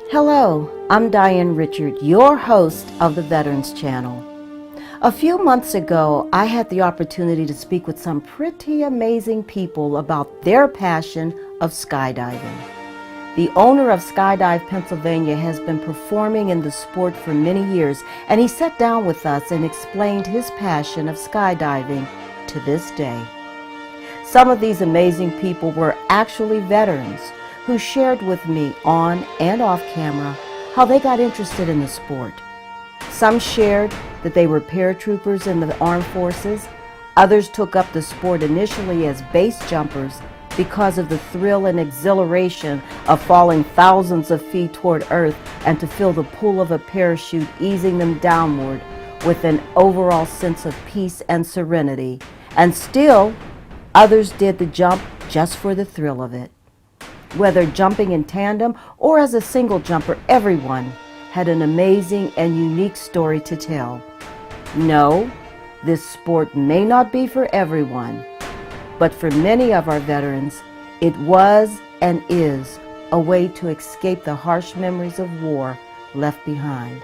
Hello, I'm Diane Richard, your host of the Veterans Channel. A few months ago, I had the opportunity to speak with some pretty amazing people about their passion of skydiving. The owner of Skydive Pennsylvania has been performing in the sport for many years, and he sat down with us and explained his passion of skydiving to this day. Some of these amazing people were actually veterans who shared with me on and off camera how they got interested in the sport. Some shared that they were paratroopers in the armed forces. Others took up the sport initially as base jumpers because of the thrill and exhilaration of falling thousands of feet toward Earth and to feel the pull of a parachute easing them downward with an overall sense of peace and serenity. And still, others did the jump just for the thrill of it. Whether jumping in tandem or as a single jumper, everyone had an amazing and unique story to tell. No, this sport may not be for everyone, but for many of our veterans, it was and is a way to escape the harsh memories of war left behind.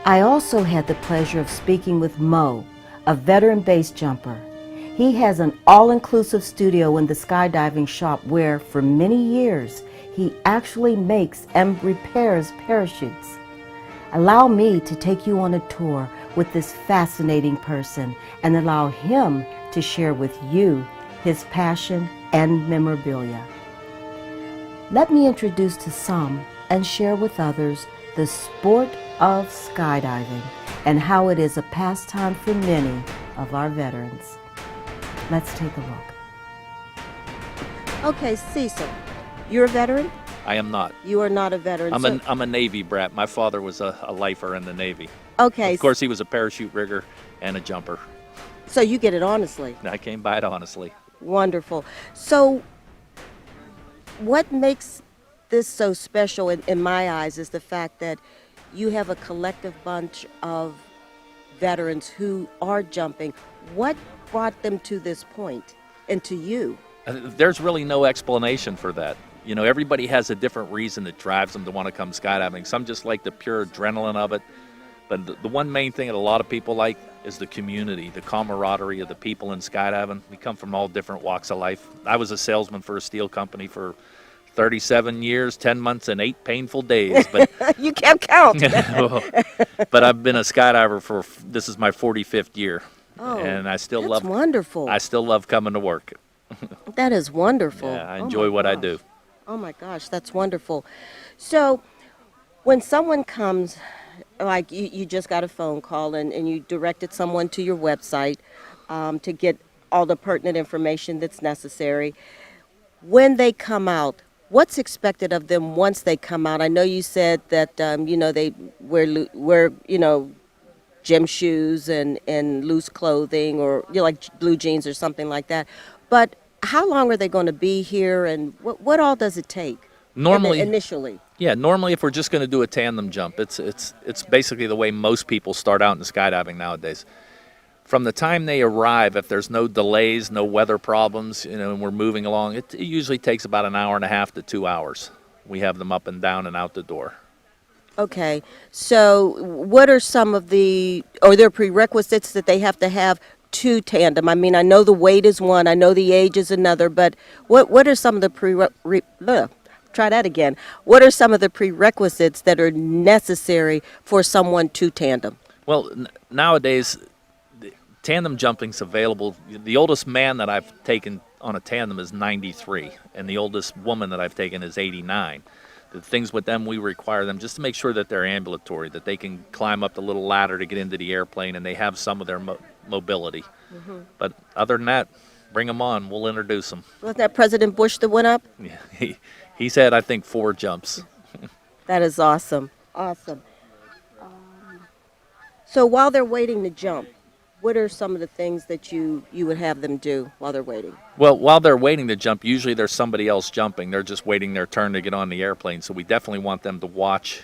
I also had the pleasure of speaking with Mo, a veteran base jumper. He has an all-inclusive studio in the skydiving shop where, for many years, he actually makes and repairs parachutes. Allow me to take you on a tour with this fascinating person and allow him to share with you his passion and memorabilia. Let me introduce to some and share with others the sport of skydiving and how it is a pastime for many of our veterans. Let's take a look. Okay, Cecil, you're a veteran? I am not. You are not a veteran. I'm a Navy brat. My father was a lifer in the Navy. Okay. Of course, he was a parachute rigger and a jumper. So you get it honestly. I came by it honestly. Wonderful. So what makes this so special in my eyes is the fact that you have a collective bunch of veterans who are jumping. What brought them to this point and to you? There's really no explanation for that. You know, everybody has a different reason that drives them to want to come skydiving. Some just like the pure adrenaline of it. But the one main thing that a lot of people like is the community, the camaraderie of the people in skydiving. We come from all different walks of life. I was a salesman for a steel company for 37 years, 10 months, and 8 painful days. But you kept count. But I've been a skydiver this is my 45th year. Oh, and I still that's wonderful. I still love coming to work. That is wonderful. Yeah, I enjoy what I do. Oh my gosh, that's wonderful. So when someone comes, like you just got a phone call and you directed someone to your website to get all the pertinent information that's necessary. When they come out, what's expected of them once they come out? I know you said that, they wear gym shoes and loose clothing or like blue jeans or something like that. But how long are they going to be here and what all does it take? Normally, initially. Yeah, normally if we're just going to do a tandem jump, it's basically the way most people start out in skydiving nowadays. From the time they arrive, if there's no delays, no weather problems, and we're moving along, it usually takes about an hour and a half to 2 hours. We have them up and down and out the door. Okay, so what are some of are there prerequisites that they have to have to tandem? I mean, I know the weight is one, I know the age is another, but what are some of the What are some of the prerequisites that are necessary for someone to tandem? Well, nowadays, tandem jumping's available. The oldest man that I've taken on a tandem is 93, and the oldest woman that I've taken is 89. The things with them, we require them just to make sure that they're ambulatory, that they can climb up the little ladder to get into the airplane, and they have some of their mobility. Mm-hmm. But other than that, bring them on. We'll introduce them. Wasn't that President Bush that went up? Yeah, he's had, I think, 4 jumps. That is awesome. Awesome. So while they're waiting to jump, what are some of the things that you would have them do while they're waiting? Well, while they're waiting to jump, usually there's somebody else jumping. They're just waiting their turn to get on the airplane. So we definitely want them to watch,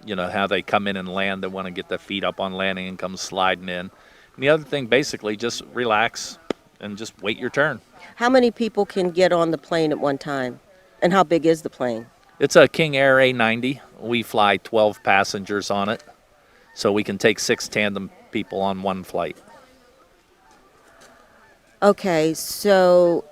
how they come in and land. They want to get their feet up on landing and come sliding in. And the other thing, basically, just relax and just wait your turn. How many people can get on the plane at one time? And how big is the plane? It's a King Air A90. We fly 12 passengers on it, so we can take 6 tandem people on one flight. Okay, so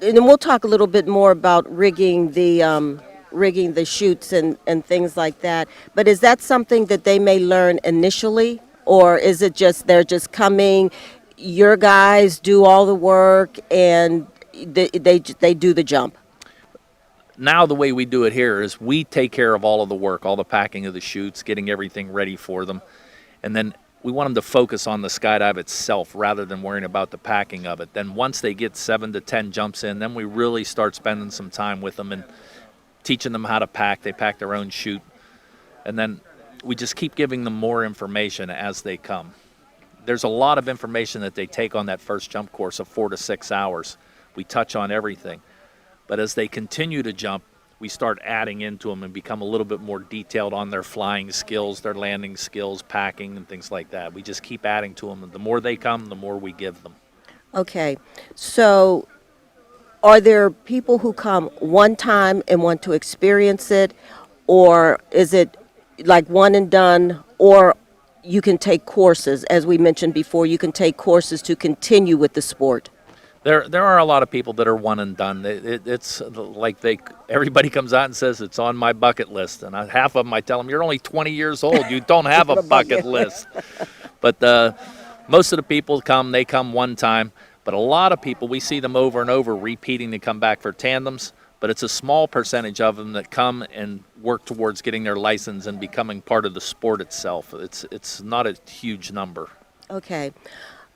and then we'll talk a little bit more about rigging the chutes and things like that. But is that something that they may learn initially, or is it just they're just coming, your guys do all the work and they do the jump? Now the way we do it here is we take care of all of the work, all the packing of the chutes, getting everything ready for them, and then we want them to focus on the skydive itself rather than worrying about the packing of it. Then once they get 7 to 10 jumps in, then we really start spending some time with them and teaching them how to pack. They pack their own chute, and then we just keep giving them more information as they come. There's a lot of information that they take on that first jump course of 4 to 6 hours. We touch on everything. But as they continue to jump, we start adding into them and become a little bit more detailed on their flying skills, their landing skills, packing, and things like that. We just keep adding to them. And the more they come, the more we give them. Okay, so are there people who come one time and want to experience it, or is it like one and done, or you can take courses, as we mentioned before, you can take courses to continue with the sport? There are a lot of people that are one and done. It's like everybody comes out and says it's on my bucket list, and half of them I tell them, you're only 20 years old, you don't have a bucket list. But most of the people they come one time. But a lot of people, we see them over and over repeating to come back for tandems, but it's a small percentage of them that come and work towards getting their license and becoming part of the sport itself. It's not a huge number. Okay.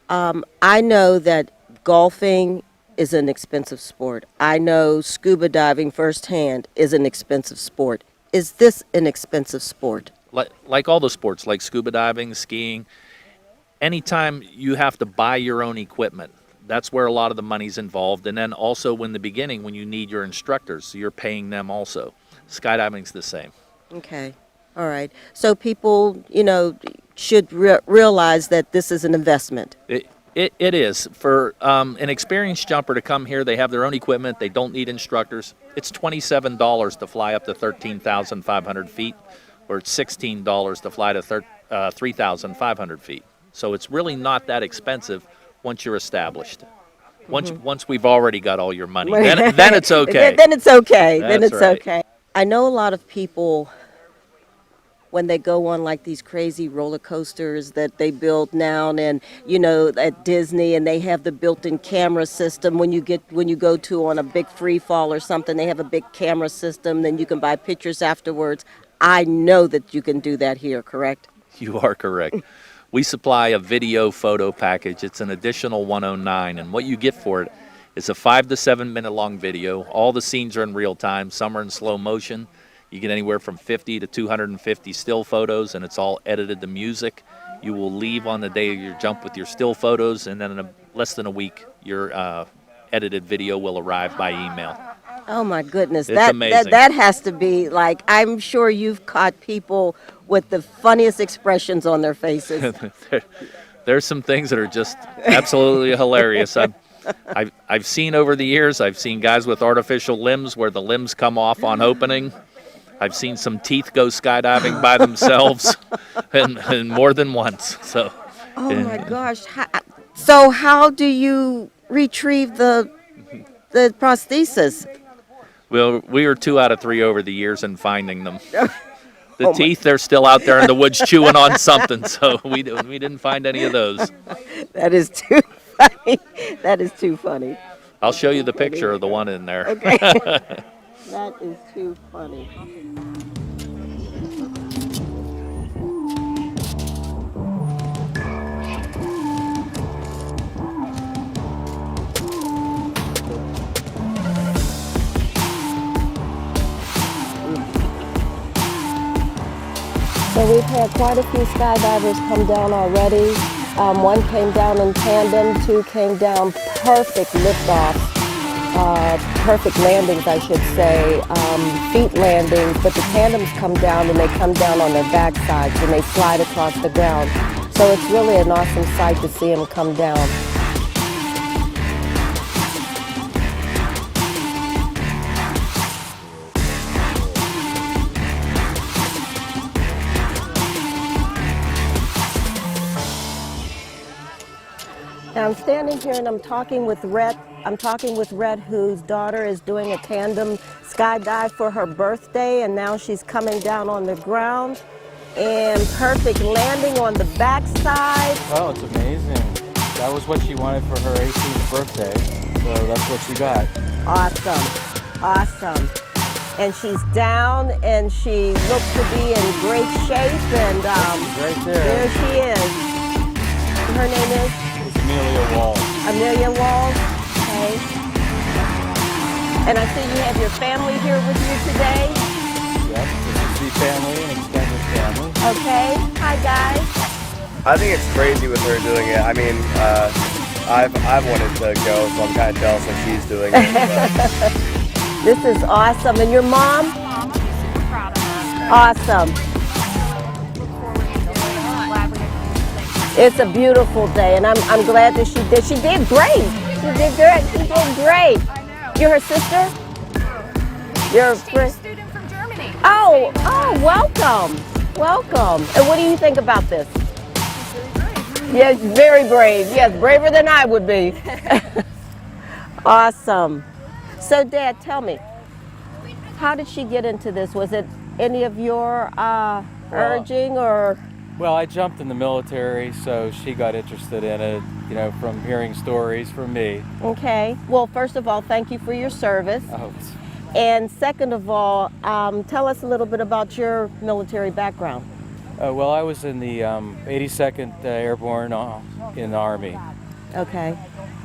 I know that golfing is an expensive sport. I know scuba diving firsthand is an expensive sport. Is this an expensive sport? Like all the sports, like scuba diving, skiing, anytime you have to buy your own equipment, that's where a lot of the money's involved. And then also in the beginning, when you need your instructors, so you're paying them also. Skydiving's the same. Okay. All right. So people, should realize that this is an investment. It is. For an experienced jumper to come here, they have their own equipment. They don't need instructors. It's $27 to fly up to 13,500 feet, or it's $16 to fly to 3,500 feet. So it's really not that expensive once you're established. Once we've already got all your money, then it's okay. Then it's okay. That's then it's right. okay. I know a lot of people, when they go on like these crazy roller coasters that they build now and at Disney, and they have the built-in camera system when you go to on a big free fall or something, they have a big camera system, then you can buy pictures afterwards. I know that you can do that here, correct? You are correct. We supply a video photo package. It's an additional $109, and what you get for it is a 5 to 7 minute long video. All the scenes are in real time. Some are in slow motion. You get anywhere from 50 to 250 still photos, and it's all edited to music. You will leave on the day of your jump with your still photos, and then in less than a week, your edited video will arrive by email. Oh my goodness, It's amazing. That has to be like, I'm sure you've caught people with the funniest expressions on their faces. There's some things that are just absolutely hilarious. I've seen over the years, I've seen guys with artificial limbs where the limbs come off on opening. I've seen some teeth go skydiving by themselves, and more than once. So. Oh my gosh! So how do you retrieve the prosthesis? Well, we were 2 out of 3 over the years in finding them. The teeth, they're still out there in the woods chewing on something, so we didn't find any of those. That is too funny. That is too funny. I'll show you the picture of the one in there. Okay. That is too funny. So we've had quite a few skydivers come down already. One came down in tandem, 2 came down perfect liftoffs. Perfect landings, I should say, feet landings, but the tandems come down and they come down on their backsides and they slide across the ground. So it's really an awesome sight to see them come down. I'm standing here and I'm talking with Rhett. I'm talking with Rhett, whose daughter is doing a tandem skydive for her birthday, and now she's coming down on the ground and perfect landing on the backside. Oh, it's amazing. That was what she wanted for her 18th birthday, so that's what she got. Awesome, awesome. And she's down, and she looks to be in great shape, and Right there. she is. Her name is? It's Amelia Wall. Amelia Walls. Okay. And I see you have your family here with you today. Yep, this is the family and extended family. Okay. Hi, guys. I think it's crazy with her doing it. I mean, I've wanted to go, so I'm kind of jealous that she's doing it. This is awesome. And your mom? Mom, super proud of her. Awesome. It's a beautiful day, and I'm glad that she did. She did great. She did good. She did great. I know. You're her sister? You're a Exchange friend. student from Germany. Oh, welcome. Welcome. And what do you think about this? Yes, very brave. Yes, braver than I would be. Awesome. So, Dad, tell me, how did she get into this? Was it any of your urging, or? Well, I jumped in the military, so she got interested in it, you know, from hearing stories from me. Okay. Well, first of all, thank you for your service. Oh, And second of all, tell us a little bit about your military background. well, I was in the 82nd Airborne in the Army. Okay.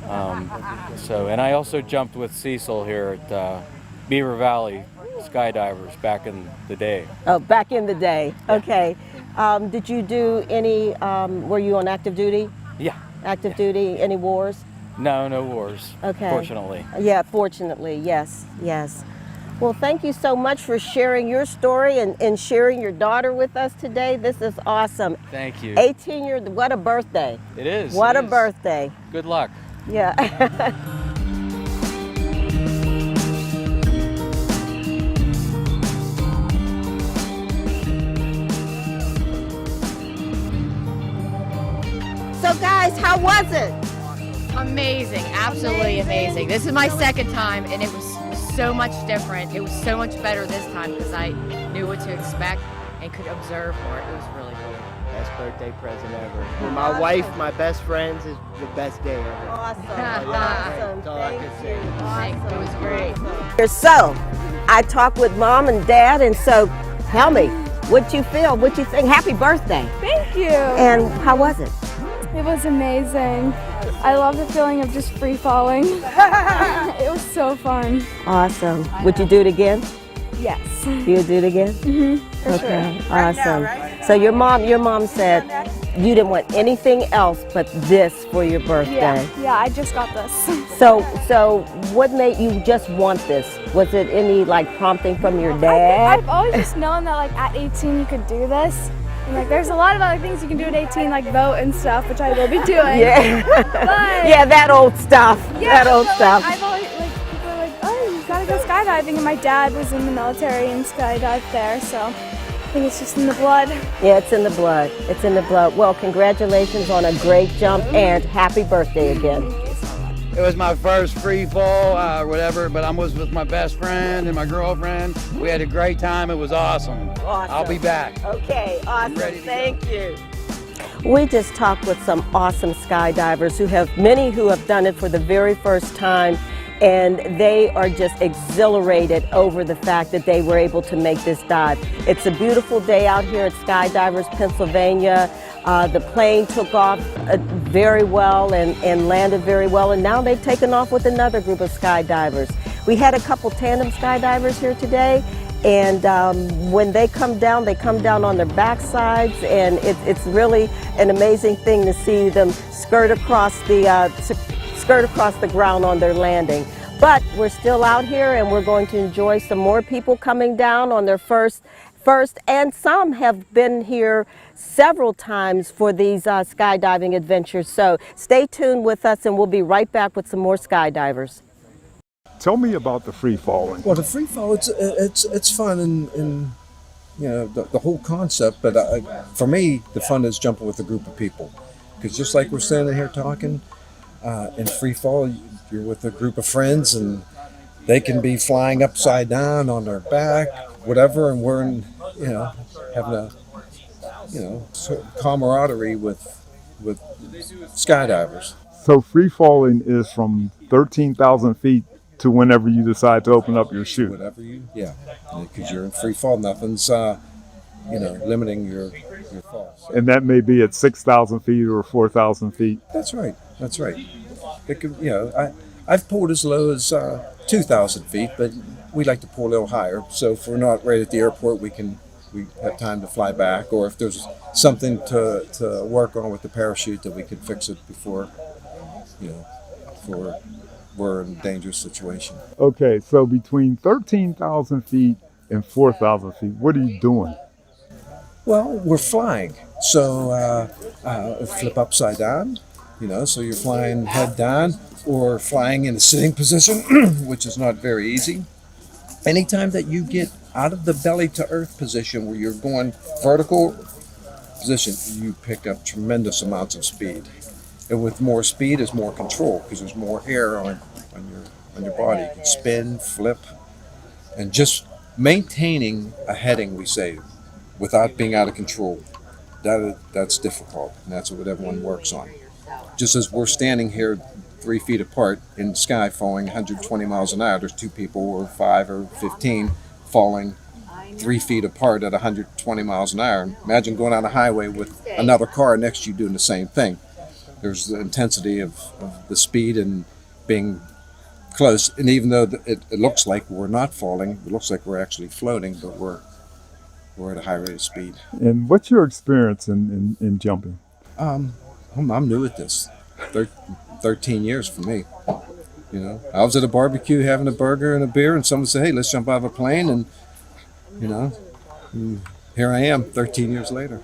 And I also jumped with Cecil here at Beaver Valley Skydivers back in the day. Oh, back in the day. Okay. Did you do any, were you on active duty? Yeah. Active duty, any wars? No wars. Okay. Fortunately. Yeah, fortunately, yes, yes. Well, thank you so much for sharing your story and sharing your daughter with us today. This is awesome. Thank you. 18 years, what a birthday. It is. What it a is. birthday. Good luck. Yeah. So guys, how was it? Amazing, absolutely amazing. This is my second time and it was so much different. It was so much better this time because I knew what to expect and could observe more. It was really cool. Best birthday present ever. For my wife, my best friends, is the best day ever. Awesome. Yeah, Awesome. that's all I can say. Thanks. It was great. So, I talked with Mom and Dad, and so tell me, what you feel, what you think. Happy birthday. Thank you. And how was it? It was amazing. I love the feeling of just free falling. It was so fun. Awesome. Would you do it again? Yes. You would do it again? For Okay. Awesome. So your mom said you didn't want anything else but this for your birthday. Yeah, I just got this. So what made you just want this? Was it any like prompting from your dad? I've always just known that like at 18 you could do this. And like there's a lot of other things you can do at 18, like vote and stuff, which I will be doing. Yeah. But, Yeah, that old stuff. yeah, That old but, stuff. Like, I've always like people are like, oh, you gotta go skydiving, and my dad was in the military and skydived there, so I think it's just in the blood. Yeah, it's in the blood. It's in the blood. Well, congratulations on a great jump and happy birthday again. It was my first free fall, whatever, but I was with my best friend and my girlfriend. We had a great time. It was awesome. Awesome. I'll be back. Okay, awesome. ready to go. Thank you. We just talked with some awesome skydivers many who have done it for the very first time, and they are just exhilarated over the fact that they were able to make this dive. It's a beautiful day out here at Skydivers, Pennsylvania. The plane took off very well and landed very well, and now they've taken off with another group of skydivers. We had a couple tandem skydivers here today, and when they come down on their backsides, and it's really an amazing thing to see them skirt across the ground on their landing. But we're still out here, and we're going to enjoy some more people coming down on their first, and some have been here several times for these skydiving adventures. So stay tuned with us, and we'll be right back with some more skydivers. Tell me about the free falling. Well, the free fall, it's fun and you know the whole concept. But for me, the fun is jumping with a group of people, because just like we're standing here talking, In free fall, you're with a group of friends, and they can be flying upside down on their back, whatever, and we're in, having a sort of camaraderie with skydivers. So free falling is from 13,000 feet to whenever you decide to open up your chute. Whatever yeah, because you're in free fall, nothing's limiting your fall. So. And that may be at 6,000 feet or 4,000 feet. That's right. That's right. It could, I've pulled as low as 2,000 feet, but we like to pull a little higher. So if we're not right at the airport, we have time to fly back, or if there's something to work on with the parachute, that we can fix it before we're in a dangerous situation. Okay, so between 13,000 feet and 4,000 feet, what are you doing? Well, we're flying. So flip upside down, so you're flying head down or flying in a sitting position, which is not very easy. Anytime that you get out of the belly to earth position where you're going vertical position, you pick up tremendous amounts of speed. And with more speed is more control, because there's more air on your body. You can spin, flip, and just maintaining a heading, we say, without being out of control. That's difficult, and that's what everyone works on. Just as we're standing here 3 feet apart in the sky falling 120 miles an hour, there's two people, or 5 or 15, falling 3 feet apart at 120 miles an hour. Imagine going on a highway with another car next to you doing the same thing. There's the intensity of the speed and being close. And even though it looks like we're not falling, it looks like we're actually floating, but we're at a high rate of speed. And what's your experience in jumping? I'm new at this. 13 years for me. I was at a barbecue having a burger and a beer, and someone said, "Hey, let's jump out of a plane," and here I am 13 years later.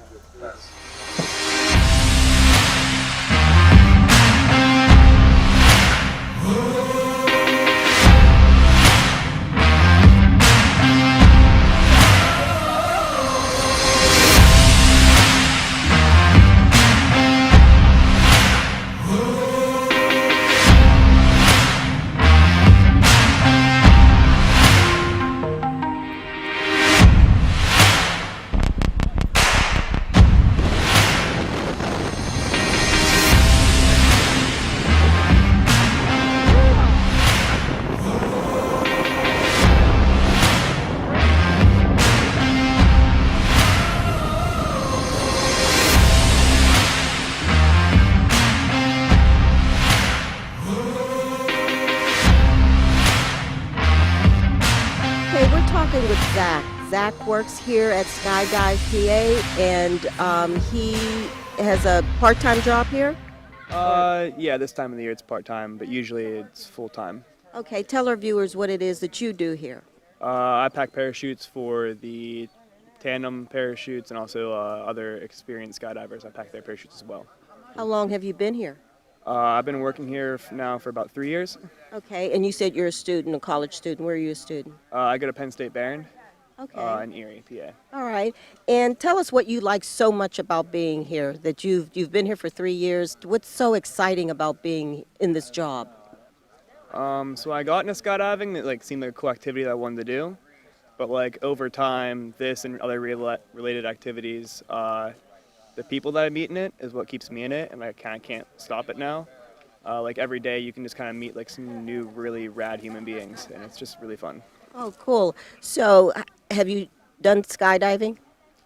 With Zach. Zach works here at Skydive PA, and he has a part-time job here? Yeah, this time of the year it's part-time, but usually it's full-time. Okay, tell our viewers what it is that you do here. I pack parachutes for the tandem parachutes and also other experienced skydivers. I pack their parachutes as well. How long have you been here? I've been working here now for about 3 years. Okay, and you said you're a student, a college student. Where are you a student? I go to Penn State Barron. Okay. In Erie, PA. All right, and tell us what you like so much about being here. That you've been here for 3 years. What's so exciting about being in this job? So I got into skydiving. It seemed like a cool activity that I wanted to do, but over time, this and other related activities, the people that I meet in it is what keeps me in it, and I kind of can't stop it now. Every day, you can just kind of meet some new, really rad human beings, and it's just really fun. Oh, cool. So, have you done skydiving?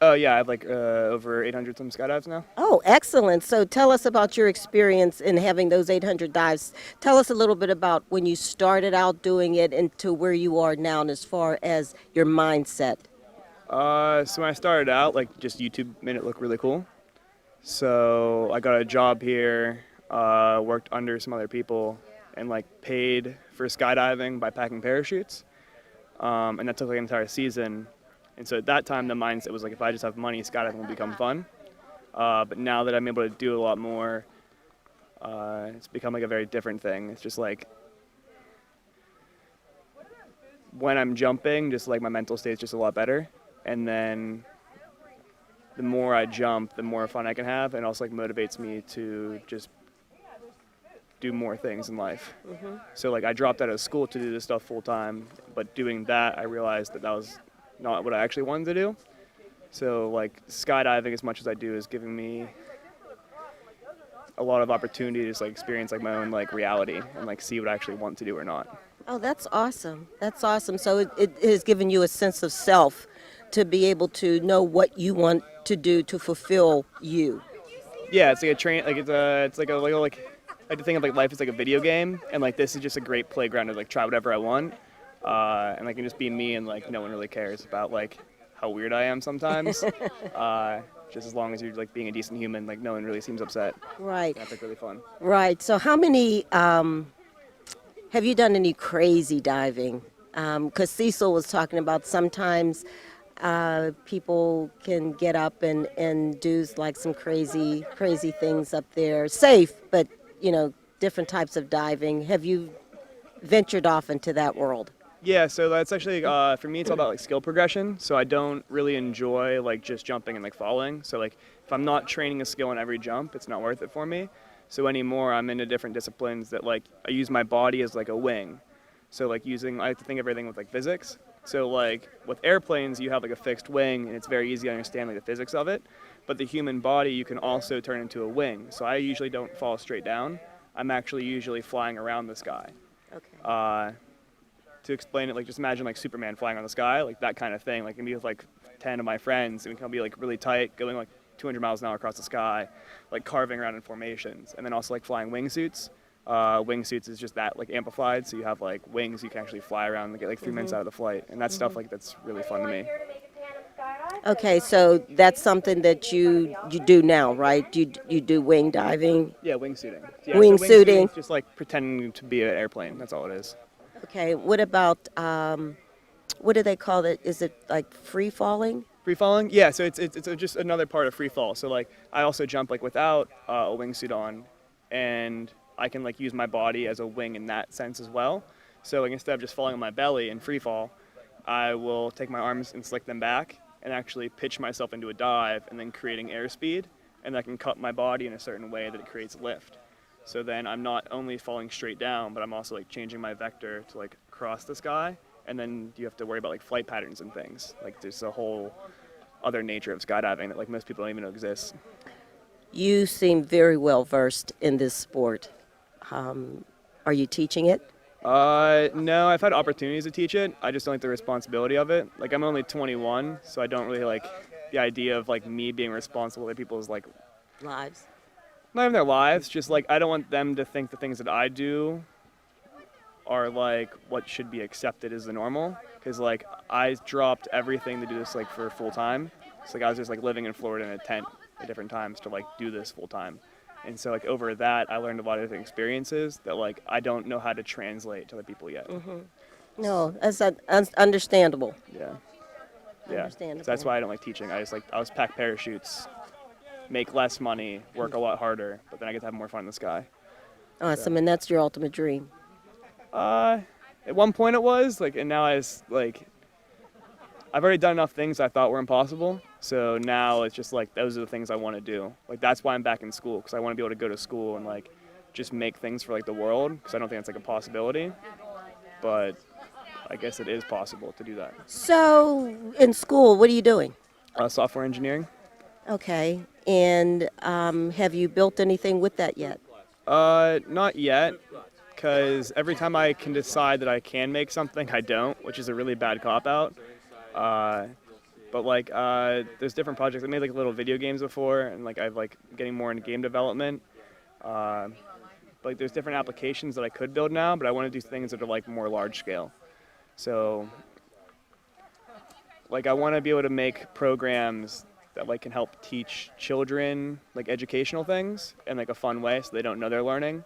Oh, yeah, I have over 800 some skydives now. Oh, excellent. So tell us about your experience in having those 800 dives. Tell us a little bit about when you started out doing it and to where you are now, and as far as your mindset. So when I started out, just YouTube made it look really cool. So I got a job here, worked under some other people, and paid for skydiving by packing parachutes. And that took an entire season. And so at that time, the mindset was if I just have money, skydiving will become fun. But now that I'm able to do a lot more, it's become a very different thing. It's just when I'm jumping, just my mental state's just a lot better. And then the more I jump, the more fun I can have, and also motivates me to just do more things in life. So like I dropped out of school to do this stuff full time, but doing that I realized that was not what I actually wanted to do. So like skydiving, as much as I do, is giving me a lot of opportunities to like experience like my own like reality and like see what I actually want to do or not. Oh, that's awesome. That's awesome. So it has given you a sense of self to be able to know what you want to do to fulfill you. Yeah, it's like a train, like it's like a like I like to think of like life as like a video game, and like this is just a great playground to like try whatever I want, and I can just be me, and like no one really cares about like how weird I am sometimes. Just as long as you're like being a decent human, like no one really seems upset. Right. That's like really fun. Right. So how many, have you done any crazy diving? Because Cecil was talking about sometimes people can get up and do like some crazy things up there. Safe, but, you know, different types of diving. Have you ventured off into that world? Yeah, so that's actually, for me, it's all about like skill progression. So I don't really enjoy like just jumping and like falling. So like if I'm not training a skill in every jump, it's not worth it for me. So anymore, I'm into different disciplines that like I use my body as like a wing. So like I like to think of everything with like physics. So like with airplanes, you have like a fixed wing and it's very easy to understand like the physics of it. But the human body, you can also turn into a wing. So I usually don't fall straight down. I'm actually usually flying around the sky. Okay. To explain it, like just imagine like Superman flying on the sky, like that kind of thing. Like me with like 10 of my friends, and we can be like really tight, going like 200 miles an hour across the sky, like carving around in formations, and then also like flying wingsuits. Wingsuits is just that like amplified, so you have like wings you can actually fly around and get like 3 minutes out of the flight, and that stuff like that's really fun to me. Okay, so that's something that you do now, right? You do wing diving. Yeah, wingsuiting. Yeah, Wingsuiting. So just like pretending to be an airplane. That's all it is. Okay, what about, what do they call it? Is it like free falling? Free falling? Yeah, so it's just another part of free fall. So like I also jump like without a wingsuit on, and I can like use my body as a wing in that sense as well. So like instead of just falling on my belly in free fall, I will take my arms and slick them back and actually pitch myself into a dive and then creating airspeed, and I can cut my body in a certain way that it creates lift. So then I'm not only falling straight down, but I'm also like changing my vector to like cross the sky, and then you have to worry about like flight patterns and things. Like there's a whole other nature of skydiving that like most people don't even know exists. You seem very well versed in this sport. Are you teaching it? No, I've had opportunities to teach it. I just don't like the responsibility of it. Like I'm only 21, so I don't really like the idea of like me being responsible for people's like lives. Not even their lives, just like I don't want them to think the things that I do are like what should be accepted as the normal. Because like I dropped everything to do this like for full time. So like I was just like living in Florida in a tent at different times to like do this full time. And so like over that, I learned a lot of different experiences that like I don't know how to translate to other people yet. Mm-hmm. No, that's understandable. Yeah. Understandable. So that's why I don't like teaching. I was pack parachutes, make less money, work a lot harder, but then I get to have more fun in the sky. Awesome, so. And that's your ultimate dream. At one point it was like, and now I've already done enough things I thought were impossible. So now it's just like those are the things I want to do. Like that's why I'm back in school, because I want to be able to go to school and like just make things for like the world, because I don't think it's like a possibility, but I guess it is possible to do that. So in school, what are you doing? Software engineering. Okay, and have you built anything with that yet? Not yet, because every time I can decide that I can make something, I don't, which is a really bad cop-out. But like, there's different projects. I made like little video games before, and like I've like getting more into game development. But like there's different applications that I could build now, but I want to do things that are like more large scale. So like I want to be able to make programs that like can help teach children like educational things in like a fun way, so they don't know they're learning.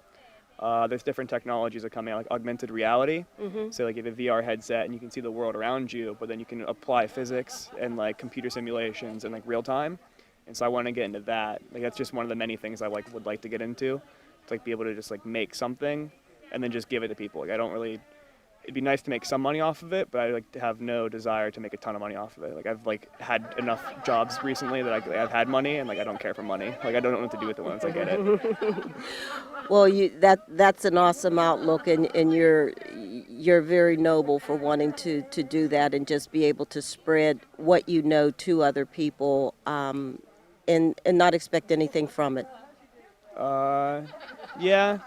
There's different technologies that are coming out, like augmented reality. Mm-hmm. So like you have a VR headset and you can see the world around you, but then you can apply physics and like computer simulations in like real time. And so I want to get into that. Like that's just one of the many things I like would like to get into. To like be able to just like make something and then just give it to people. Like I don't really, it'd be nice to make some money off of it, but I like to have no desire to make a ton of money off of it. Like I've like had enough jobs recently that I've had money, and like I don't care for money. Like I don't know what to do with it once I get it. Well, that's an awesome outlook, and you're very noble for wanting to do that and just be able to spread what you know to other people, and not expect anything from it. Yeah.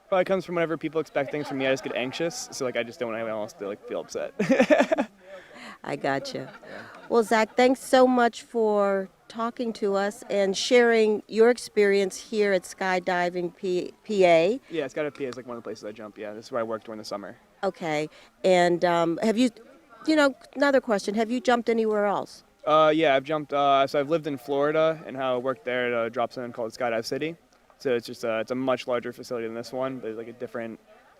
Probably comes from whenever people expect things from me, I just get anxious. So like I just don't want anyone else to like feel upset. I gotcha. Well, Zach, thanks so much for talking to us and sharing your experience here at Skydiving PA. Yeah, Skydive PA is like one of the places I jump. Yeah, this is where I work during the summer. Okay. And have you, another question, have you jumped anywhere else? Yeah, I've jumped. So I've lived in Florida and how I worked there at a drop zone called Skydive City. So it's just it's a much larger facility than this one, but it's like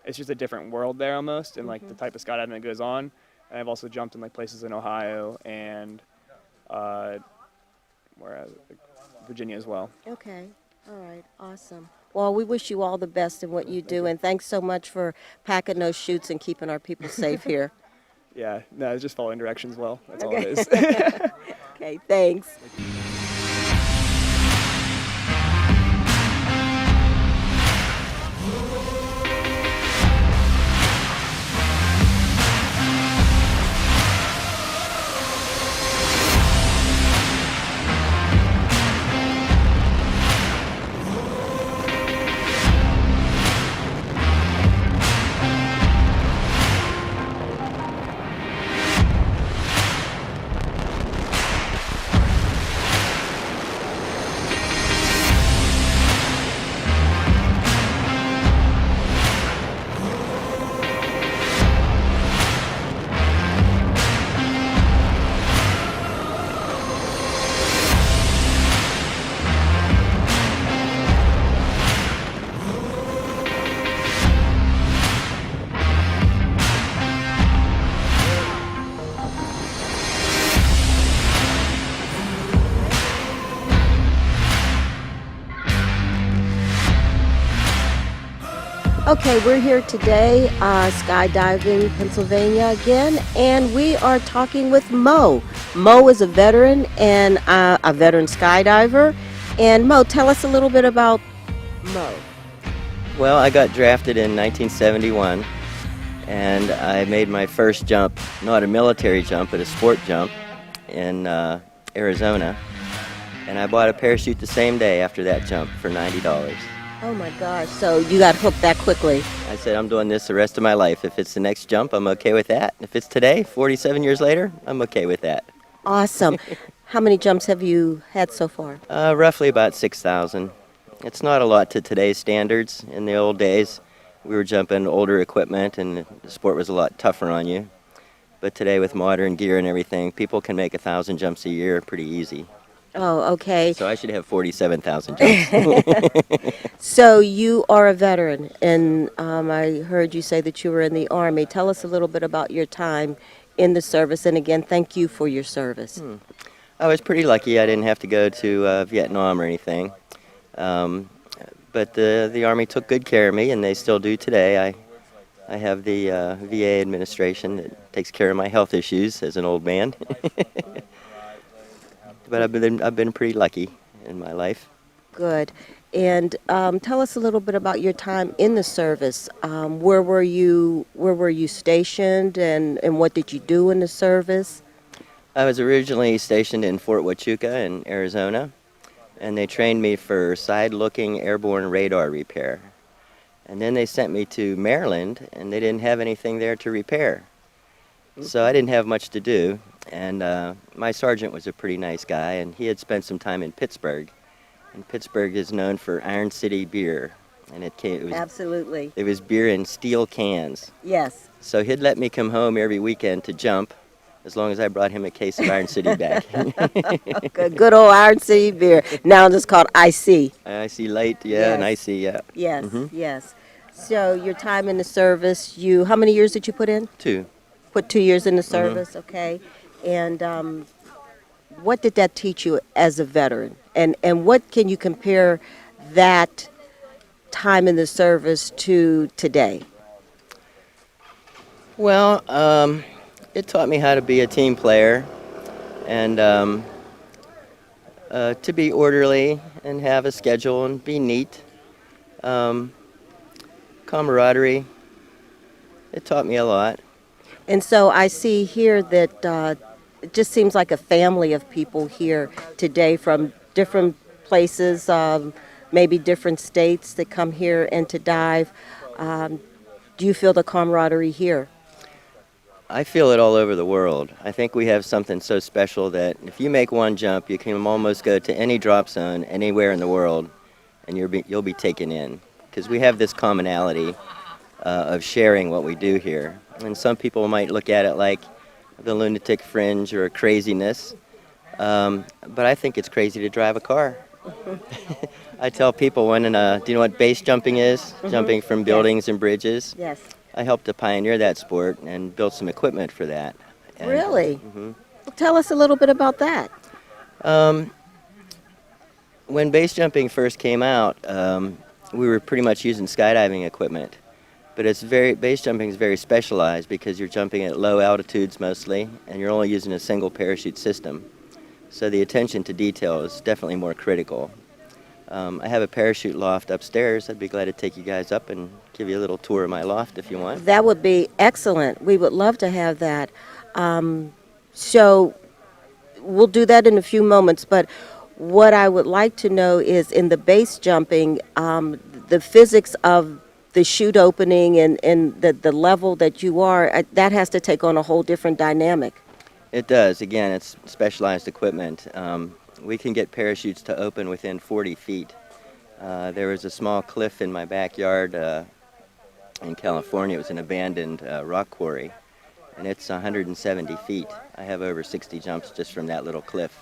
it's just a different world there almost, and like the type of skydiving that goes on. And I've also jumped in like places in Ohio and Virginia as well. Okay. All right. Awesome. Well, we wish you all the best in what you do, and thanks so much for packing those chutes and keeping our people safe here. Yeah, no, it's just following directions well. That's all it is. Okay, thanks. Okay, we're here today, skydiving, Pennsylvania again, and we are talking with Mo. Mo is a veteran and a veteran skydiver. And Mo, tell us a little bit about Mo. Well, I got drafted in 1971, and I made my first jump, not a military jump, but a sport jump in Arizona. And I bought a parachute the same day after that jump for $90. Oh my gosh, so you got hooked that quickly. I said, I'm doing this the rest of my life. If it's the next jump, I'm okay with that. If it's today, 47 years later, I'm okay with that. Awesome. How many jumps have you had so far? Roughly about 6,000. It's not a lot to today's standards. In the old days, we were jumping older equipment and the sport was a lot tougher on you. But today with modern gear and everything, people can make 1,000 jumps a year pretty easy. Oh, okay. So I should have 47,000 jumps. So you are a veteran, and I heard you say that you were in the Army. Tell us a little bit about your time in the service, and again, thank you for your service. I was pretty lucky. I didn't have to go to Vietnam or anything. But the Army took good care of me, and they still do today. I have the VA administration that takes care of my health issues as an old man. But I've been pretty lucky in my life. Good. And tell us a little bit about your time in the service. Where were you stationed, and what did you do in the service? I was originally stationed in Fort Huachuca in Arizona, and they trained me for side-looking airborne radar repair. And then they sent me to Maryland, and they didn't have anything there to repair. So I didn't have much to do, and my sergeant was a pretty nice guy, and he had spent some time in Pittsburgh. And Pittsburgh is known for Iron City beer, and it was Absolutely. It was beer in steel cans. Yes. So he'd let me come home every weekend to jump, as long as I brought him a case of Iron City back. Good old Iron City beer. Now it's called IC. IC Light, yeah, Yes. and IC, yeah. Yes, yes. So your time in the service, how many years did you put in? 2. Put 2 years in the service, okay. And what did that teach you as a veteran? And what can you compare that time in the service to today? Well, it taught me how to be a team player and to be orderly and have a schedule and be neat. Um, camaraderie. It taught me a lot. And so I see here that it just seems like a family of people here today from different places, maybe different states that come here and to dive. Um, do you feel the camaraderie here? I feel it all over the world. I think we have something so special that if you make one jump, you can almost go to any drop zone anywhere in the world, and you'll be taken in because we have this commonality of sharing what we do here. And some people might look at it like the lunatic fringe or craziness, but I think it's crazy to drive a car. I tell people do you know what base jumping is? Jumping from buildings and bridges. Yes. I helped to pioneer that sport and build some equipment for that. And, Really? Well, tell us a little bit about that. When base jumping first came out, we were pretty much using skydiving equipment. But base jumping is very specialized because you're jumping at low altitudes mostly, and you're only using a single parachute system. So the attention to detail is definitely more critical. I have a parachute loft upstairs. I'd be glad to take you guys up and give you a little tour of my loft if you want. That would be excellent. We would love to have that. So we'll do that in a few moments, but what I would like to know is in the base jumping, the physics of the chute opening and the level that you are, that has to take on a whole different dynamic. It does. Again, it's specialized equipment. We can get parachutes to open within 40 feet. There was a small cliff in my backyard in California. It was an abandoned rock quarry, and it's 170 feet. I have over 60 jumps just from that little cliff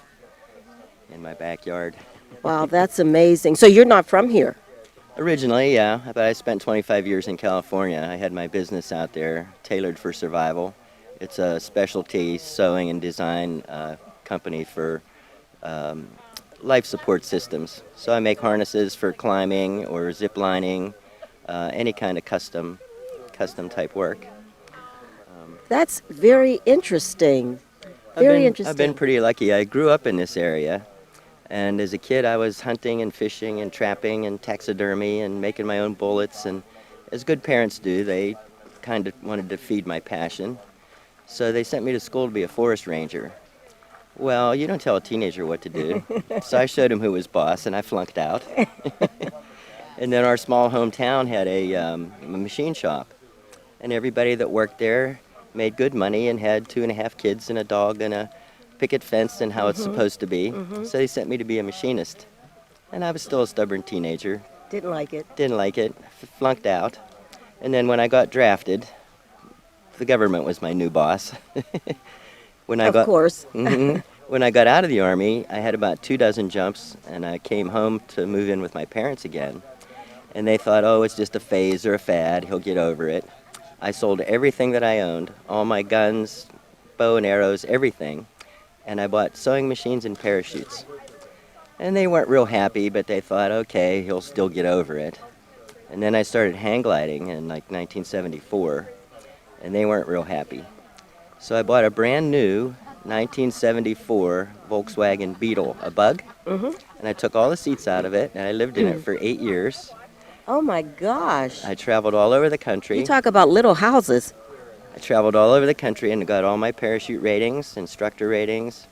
in my backyard. Wow, that's amazing. So you're not from here? Originally, yeah, but I spent 25 years in California. I had my business out there, Tailored for Survival. It's a specialty sewing and design company for life support systems. So I make harnesses for climbing or zip lining, any kind of custom type work. That's very interesting. Very interesting. I've been pretty lucky. I grew up in this area, and as a kid I was hunting and fishing and trapping and taxidermy and making my own bullets, and as good parents do, they kind of wanted to feed my passion. So they sent me to school to be a forest ranger. Well, you don't tell a teenager what to do. So I showed him who was boss, and I flunked out. And then our small hometown had a machine shop, and everybody that worked there made good money and had 2.5 kids and a dog and a picket fence and how it's supposed to be. So they sent me to be a machinist. And I was still a stubborn teenager. Didn't like it. Didn't like it. Flunked out. And then when I got drafted, the government was my new boss. Of course. When I got out of the Army, I had about 24 jumps, and I came home to move in with my parents again. And they thought, oh, it's just a phase or a fad, he'll get over it. I sold everything that I owned, all my guns, bow and arrows, everything. And I bought sewing machines and parachutes. And they weren't real happy, but they thought, okay, he'll still get over it. And then I started hang gliding in like 1974, and they weren't real happy. So I bought a brand new 1974 Volkswagen Beetle, a Bug, and I took all the seats out of it, and I lived in it for 8 years. Oh my gosh. I traveled all over the country. You talk about little houses. I traveled all over the country and got all my parachute ratings, instructor ratings.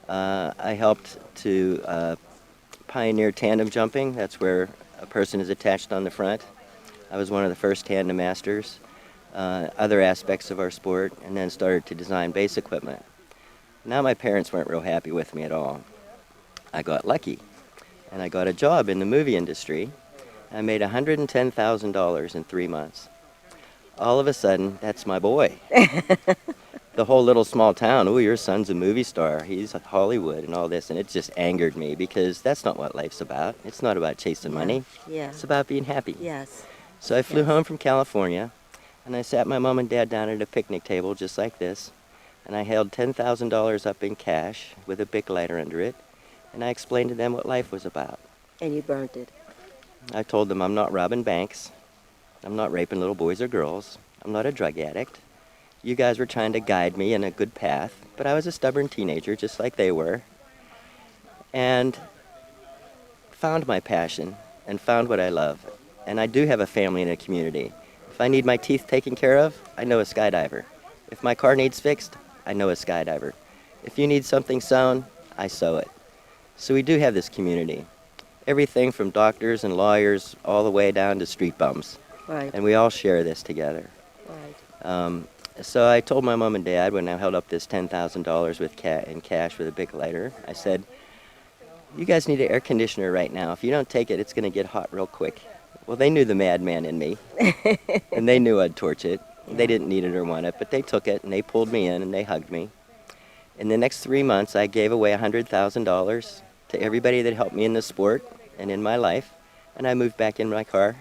I helped to pioneer tandem jumping. That's where a person is attached on the front. I was one of the first tandem masters. Other aspects of our sport, and then started to design base equipment. Now my parents weren't real happy with me at all. I got lucky, and I got a job in the movie industry. I made $110,000 in 3 months. All of a sudden, that's my boy. The whole little small town, oh, your son's a movie star, he's at Hollywood and all this, and it just angered me because that's not what life's about. It's not about chasing money. Yeah. It's about being happy. Yes. So I flew home from California, and I sat my mom and dad down at a picnic table just like this, and I held $10,000 up in cash with a Bic lighter under it, and I explained to them what life was about. And you burnt it. I told them I'm not robbing banks, I'm not raping little boys or girls, I'm not a drug addict, You guys were trying to guide me in a good path, but I was a stubborn teenager, just like they were, and found my passion and found what I love. And I do have a family and a community. If I need my teeth taken care of, I know a skydiver. If my car needs fixed, I know a skydiver. If you need something sewn, I sew it. So we do have this community. Everything from doctors and lawyers all the way down to street bums. Right. And we all share this together. Right. So I told my mom and dad when I held up this $10,000 in cash with a big lighter, I said, you guys need an air conditioner right now. If you don't take it, it's going to get hot real quick. Well, they knew the madman in me, and they knew I'd torch it. They didn't need it or want it, but they took it, and they pulled me in, and they hugged me. In the next 3 months, I gave away $100,000 to everybody that helped me in the sport and in my life, and I moved back in my car,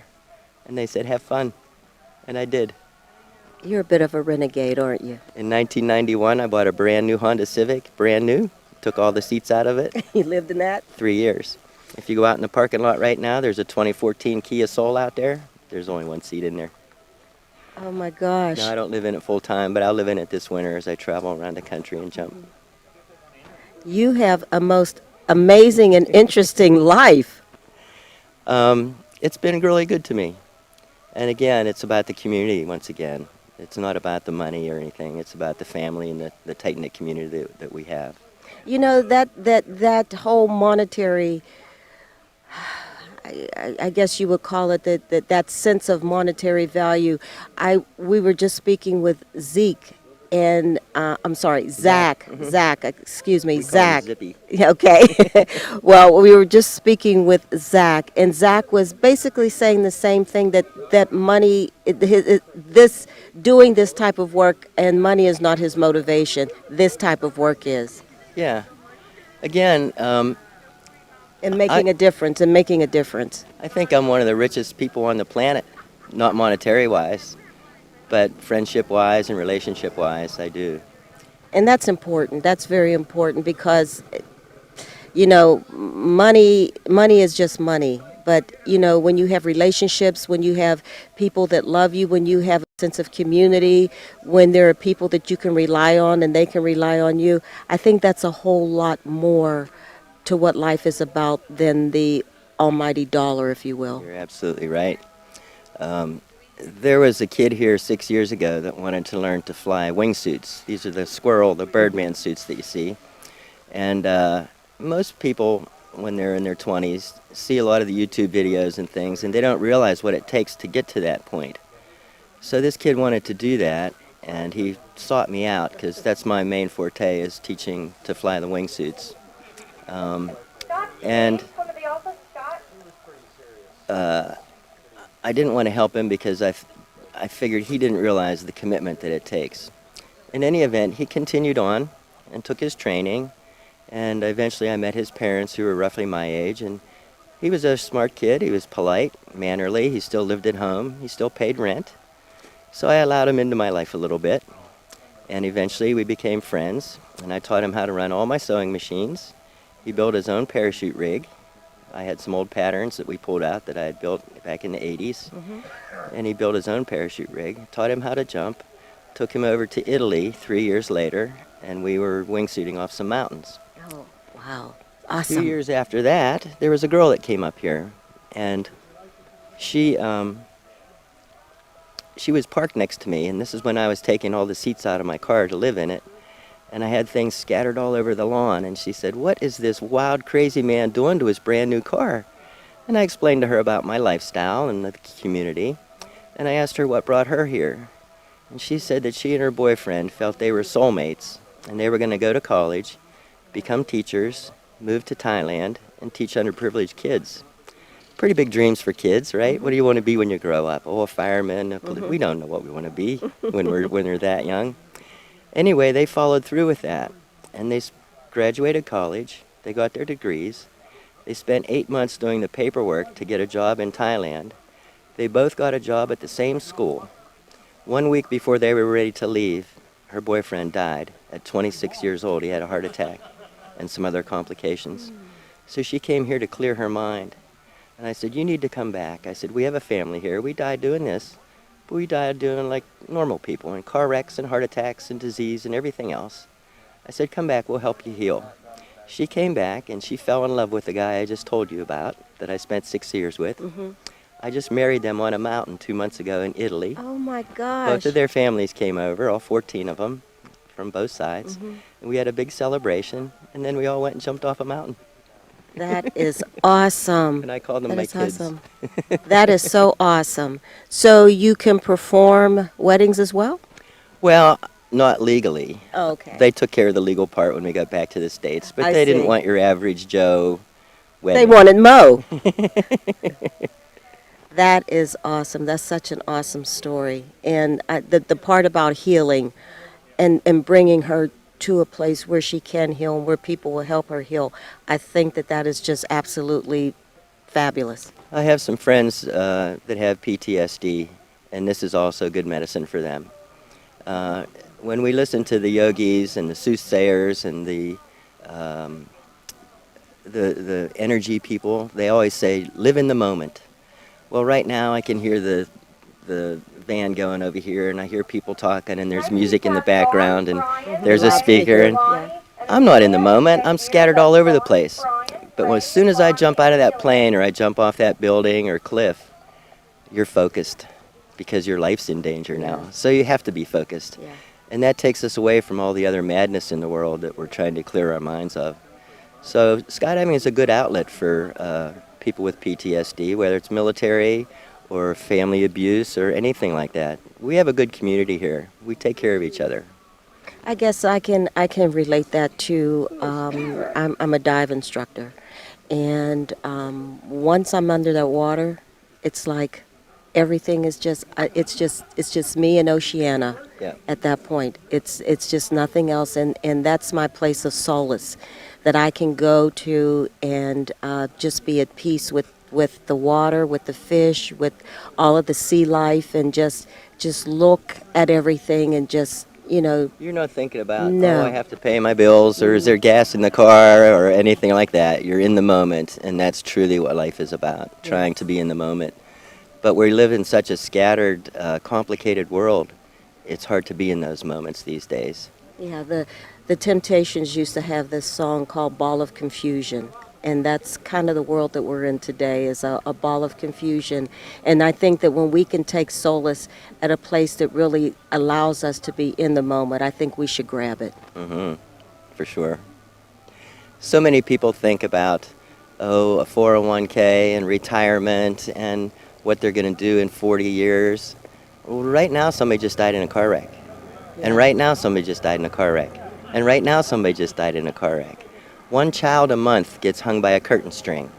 and they said, have fun, and I did. You're a bit of a renegade, aren't you? In 1991, I bought a brand new Honda Civic, brand new, took all the seats out of it. You lived in that? 3 years. If you go out in the parking lot right now, there's a 2014 Kia Soul out there. There's only one seat in there. Oh my gosh. No, I don't live in it full time, but I'll live in it this winter as I travel around the country and jump. You have a most amazing and interesting life. It's been really good to me. And again, it's about the community once again. It's not about the money or anything. It's about the family and the tight-knit community that we have. You know, that whole monetary, I guess you would call it that sense of monetary value. We were just speaking with Zeke and Zach. Zach, excuse me, Zach. Zippy. Okay. Well, we were just speaking with Zach, and Zach was basically saying the same thing, that money, doing this type of work, and money is not his motivation. This type of work is. Yeah. Again, and making a difference. I think I'm one of the richest people on the planet, not monetary-wise, but friendship-wise and relationship-wise, I do. And that's important. That's very important because, you know, money is just money. But, you know, when you have relationships, when you have people that love you, when you have a sense of community, when there are people that you can rely on and they can rely on you, I think that's a whole lot more to what life is about than the almighty dollar, if you will. You're absolutely right. There was a kid here 6 years ago that wanted to learn to fly wingsuits. These are the Birdman suits that you see. And most people, when they're in their 20s, see a lot of the YouTube videos and things, and they don't realize what it takes to get to that point. So this kid wanted to do that, and he sought me out because that's my main forte, is teaching to fly the wingsuits. I didn't want to help him because I figured he didn't realize the commitment that it takes. In any event, he continued on and took his training, and eventually I met his parents, who were roughly my age, and he was a smart kid. He was polite, mannerly. He still lived at home. He still paid rent. So I allowed him into my life a little bit, and eventually we became friends, and I taught him how to run all my sewing machines. He built his own parachute rig. I had some old patterns that we pulled out that I had built back in the 80s, and he built his own parachute rig, taught him how to jump, took him over to Italy 3 years later, and we were wingsuiting off some mountains. Oh, wow. Awesome. 2 years after that, there was a girl that came up here, and she was parked next to me, and this is when I was taking all the seats out of my car to live in it, and I had things scattered all over the lawn, and she said, "What is this wild, crazy man doing to his brand new car?" And I explained to her about my lifestyle and the community, and I asked her what brought her here. And she said that she and her boyfriend felt they were soulmates, and they were going to go to college, become teachers, move to Thailand, and teach underprivileged kids. Pretty big dreams for kids, right? What do you want to be when you grow up? Oh, a fireman. We don't know what we want to be when we're that young. Anyway, they followed through with that, and they graduated college. They got their degrees. They spent 8 months doing the paperwork to get a job in Thailand. They both got a job at the same school. 1 week before they were ready to leave, her boyfriend died at 26 years old. He had a heart attack and some other complications. So she came here to clear her mind. And I said, "You need to come back." I said, "We have a family here. We died doing this, We died doing like normal people, in car wrecks and heart attacks and disease and everything else. I said, come back, we'll help you heal. She came back and she fell in love with the guy I just told you about, that I spent 6 years with. I just married them on a mountain 2 months ago in Italy. Oh my gosh. Both of their families came over, all 14 of them, from both sides. And we had a big celebration, and then we all went and jumped off a mountain. That is awesome. And I called them That my is kids. awesome. That is so awesome. So you can perform weddings as well? Well, not legally. Oh, okay. They took care of the legal part when we got back to the States, but I they didn't see. want your average Joe wedding. They wanted Mo. That is awesome. That's such an awesome story. And the part about healing and bringing her to a place where she can heal and where people will help her heal, I think that is just absolutely fabulous. I have some friends that have PTSD, and this is also good medicine for them. When we listen to the yogis and the soothsayers and the energy people, they always say, live in the moment. Well, right now I can hear the van going over here, and I hear people talking, and there's music in the background, and there's a speaker, and I'm not in the moment. I'm scattered all over the place. But as soon as I jump out of that plane or I jump off that building or cliff, you're focused because your life's in danger now. So you have to be focused. And that takes us away from all the other madness in the world that we're trying to clear our minds of. So skydiving is a good outlet for people with PTSD, whether it's military or family abuse or anything like that. We have a good community here. We take care of each other. I guess I can relate that to I'm a dive instructor, and once I'm under that water, it's like everything is just it's just me and Oceana. At that point. It's just nothing else, and that's my place of solace that I can go to and just be at peace with the water, with the fish, with all of the sea life, and just look at everything and just, you know. You're not thinking about, No. oh, I have to pay my bills, or is there gas in the car, or anything like that. You're in the moment, and that's truly what life is about, trying to be in the moment. But we live in such a scattered, complicated world. It's hard to be in those moments these days. Yeah, the Temptations used to have this song called Ball of Confusion. And that's kind of the world that we're in today, is a ball of confusion. And I think that when we can take solace at a place that really allows us to be in the moment, I think we should grab it. For sure. So many people think about, oh, a 401k and retirement and what they're going to do in 40 years. Well, right now somebody just died in a car wreck. And right now somebody just died in a car wreck. And right now somebody just died in a car wreck. One child a month gets hung by a curtain string.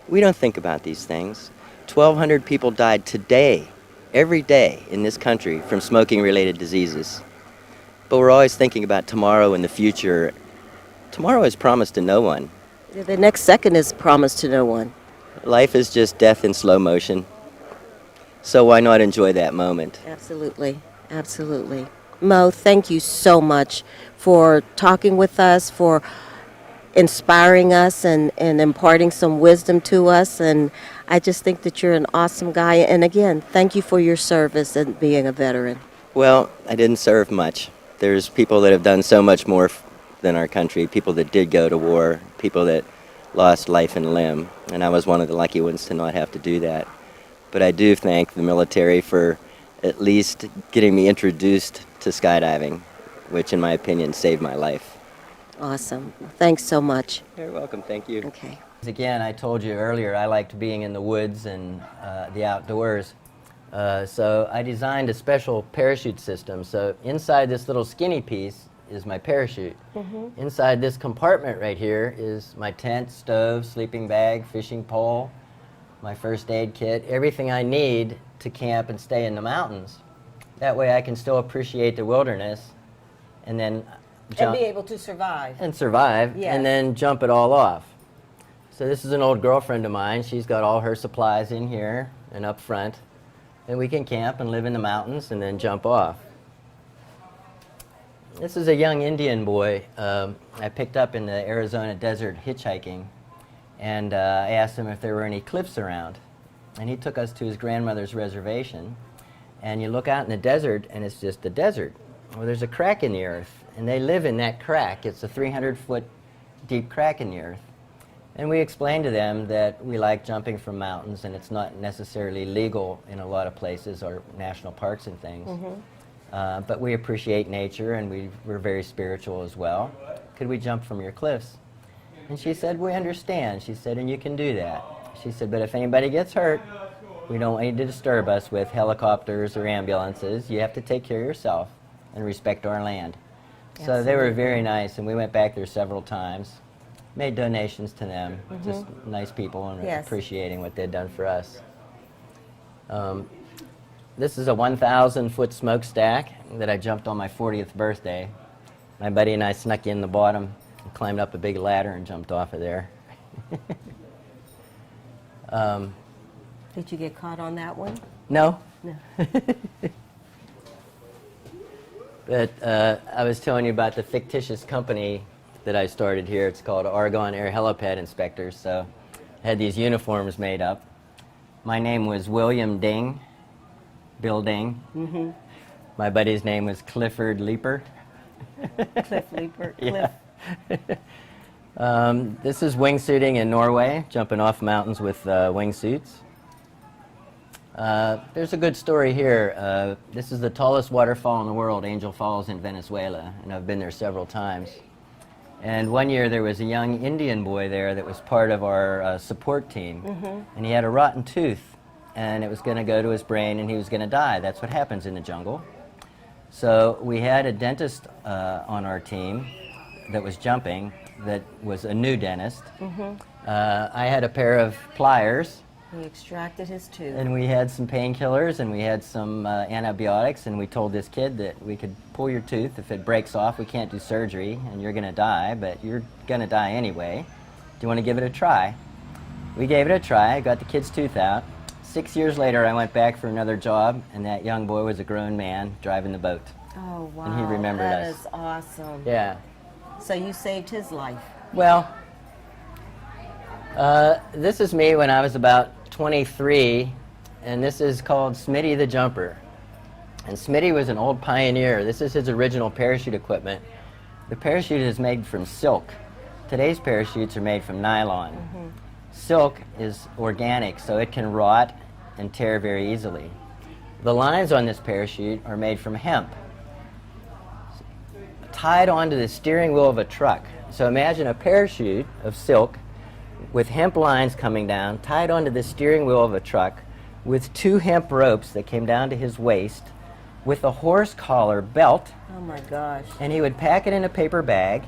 We don't think about these things. 1,200 people died today, every day in this country from smoking-related diseases. But we're always thinking about tomorrow and the future. Tomorrow is promised to no one. The next second is promised to no one. Life is just death in slow motion. So why not enjoy that moment? Absolutely, absolutely. Mo, thank you so much for talking with us, for inspiring us and imparting some wisdom to us, and I just think that you're an awesome guy. And again, thank you for your service and being a veteran. Well, I didn't serve much. There's people that have done so much more than our country, people that did go to war, people that lost life and limb, and I was one of the lucky ones to not have to do that. But I do thank the military for at least getting me introduced to skydiving, which in my opinion saved my life. Awesome. Thanks so much. You're welcome. Thank you. Okay. Again, I told you earlier I liked being in the woods and the outdoors. So I designed a special parachute system. So inside this little skinny piece is my parachute. Inside this compartment right here is my tent, stove, sleeping bag, fishing pole, my first aid kit, everything I need to camp and stay in the mountains. That way I can still appreciate the wilderness and then And be able to survive. and survive, Yes. and then jump it all off. So this is an old girlfriend of mine. She's got all her supplies in here and up front, and we can camp and live in the mountains and then jump off. This is a young Indian boy I picked up in the Arizona desert hitchhiking, and I asked him if there were any cliffs around, and he took us to his grandmother's reservation, and you look out in the desert and it's just the desert. Well, there's a crack in the earth, and they live in that crack. It's a 300-foot deep crack in the earth. And we explained to them that we like jumping from mountains, and it's not necessarily legal in a lot of places or national parks and things. But we appreciate nature, and we're very spiritual as well. Could we jump from your cliffs? And she said, we understand. She said, and you can do that. She said, but if anybody gets hurt, we don't want you to disturb us with helicopters or ambulances. You have to take care of yourself and respect our land. So they were very nice, and we went back there several times, made donations to them, just nice people, and appreciating what they'd done for us. This is a 1,000-foot smokestack that I jumped on my 40th birthday. My buddy and I snuck in the bottom and climbed up a big ladder and jumped off of there. Did you get caught on that one? No. No. But I was telling you about the fictitious company that I started here. It's called Argonne Air Helipad Inspectors. So I had these uniforms made up. My name was William Ding, Bill Ding. My buddy's name was Clifford Leaper. Cliff Leaper. Cliff. This is wingsuiting in Norway, jumping off mountains with wingsuits. There's a good story here. This is the tallest waterfall in the world, Angel Falls in Venezuela, and I've been there several times. And one year there was a young Indian boy there that was part of our support team, and he had a rotten tooth, and it was going to go to his brain, and he was going to die. That's what happens in the jungle. So we had a dentist on our team that was jumping, that was a new dentist. I had a pair of pliers. He extracted his tooth. And we had some painkillers, and we had some antibiotics, and we told this kid that we could pull your tooth. If it breaks off, we can't do surgery, and you're going to die, but you're going to die anyway. Do you want to give it a try? We gave it a try. I got the kid's tooth out. 6 years later, I went back for another job, and that young boy was a grown man driving the boat. Oh, wow. And he remembered us. That is awesome. Yeah. So you saved his life. Well, this is me when I was about 23, and this is called Smitty the Jumper. And Smitty was an old pioneer. This is his original parachute equipment. The parachute is made from silk. Today's parachutes are made from nylon. Silk is organic, so it can rot and tear very easily. The lines on this parachute are made from hemp, tied onto the steering wheel of a truck. So imagine a parachute of silk with hemp lines coming down, tied onto the steering wheel of a truck, with 2 hemp ropes that came down to his waist, with a horse collar belt. Oh my gosh. And he would pack it in a paper bag,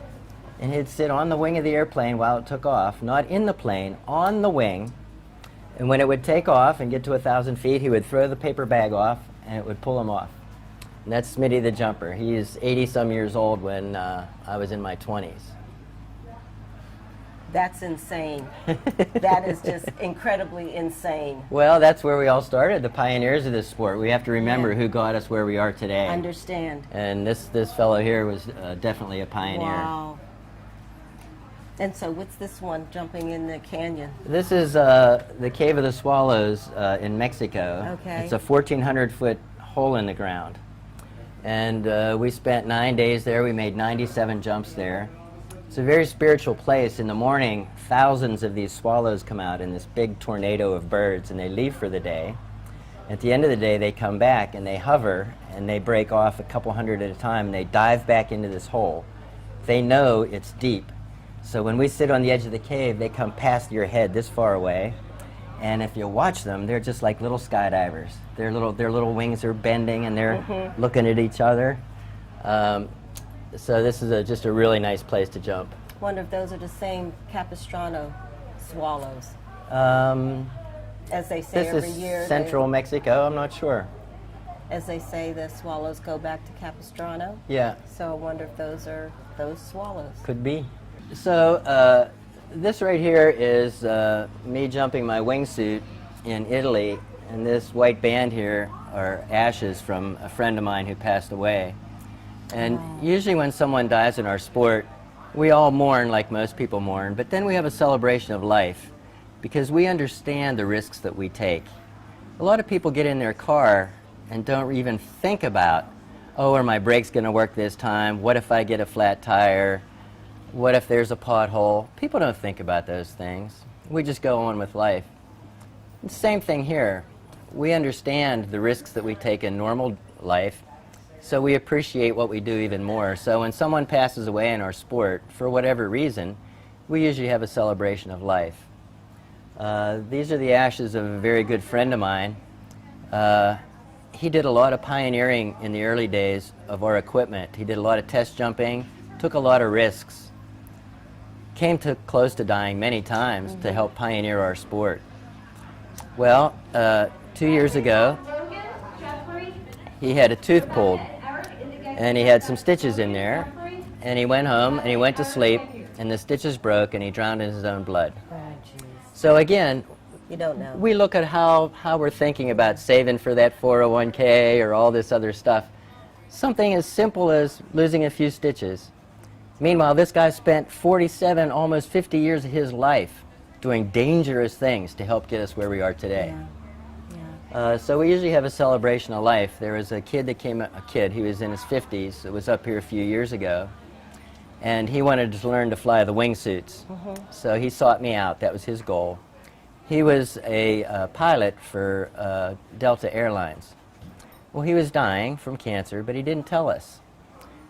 and he'd sit on the wing of the airplane while it took off, not in the plane, on the wing. And when it would take off and get to 1,000 feet, he would throw the paper bag off, and it would pull him off. And that's Smitty the Jumper. He is 80-some years old when I was in my 20s. That's insane. That is just incredibly insane. Well, that's where we all started, the pioneers of this sport. We have to remember who got us where we are today. Understand. And this fellow here was definitely a pioneer. Wow. And so what's this one, jumping in the canyon? This is the Cave of the Swallows in Mexico. Okay. It's a 1,400-foot hole in the ground. And we spent 9 days there. We made 97 jumps there. It's a very spiritual place. In the morning, thousands of these swallows come out in this big tornado of birds, and they leave for the day. At the end of the day, they come back, and they hover, and they break off a couple hundred at a time, and they dive back into this hole. They know it's deep. So when we sit on the edge of the cave, they come past your head this far away, and if you watch them, they're just like little skydivers. Their little wings are bending, and they're looking at each other. So this is just a really nice place to jump. Wonder if those are the same Capistrano swallows. As they say every year. This is central Mexico. I'm not sure. As they say, the swallows go back to Capistrano. Yeah. So I wonder if those are those swallows. Could be. So this right here is me jumping my wingsuit in Italy, and this white band here are ashes from a friend of mine who passed away. And usually when someone dies in our sport, we all mourn like most people mourn, but then we have a celebration of life because we understand the risks that we take. A lot of people get in their car and don't even think about, oh, are my brakes going to work this time? What if I get a flat tire? What if there's a pothole? People don't think about those things. We just go on with life. The same thing here. We understand the risks that we take in normal life, so we appreciate what we do even more. So when someone passes away in our sport, for whatever reason, we usually have a celebration of life. These are the ashes of a very good friend of mine. He did a lot of pioneering in the early days of our equipment. He did a lot of test jumping, took a lot of risks, came close to dying many times to help pioneer our sport. Well, 2 years ago, he had a tooth pulled, and he had some stitches in there, and he went home, and he went to sleep, and the stitches broke, and he drowned in his own blood. So again, you don't know. We look at how we're thinking about saving for that 401k or all this other stuff. Something as simple as losing a few stitches. Meanwhile, this guy spent 47, almost 50 years of his life doing dangerous things to help get us where we are today. So we usually have a celebration of life. There was a kid that he was in his 50s, that was up here a few years ago, and he wanted to learn to fly the wingsuits. So he sought me out. That was his goal. He was a pilot for Delta Airlines. Well, he was dying from cancer, but he didn't tell us.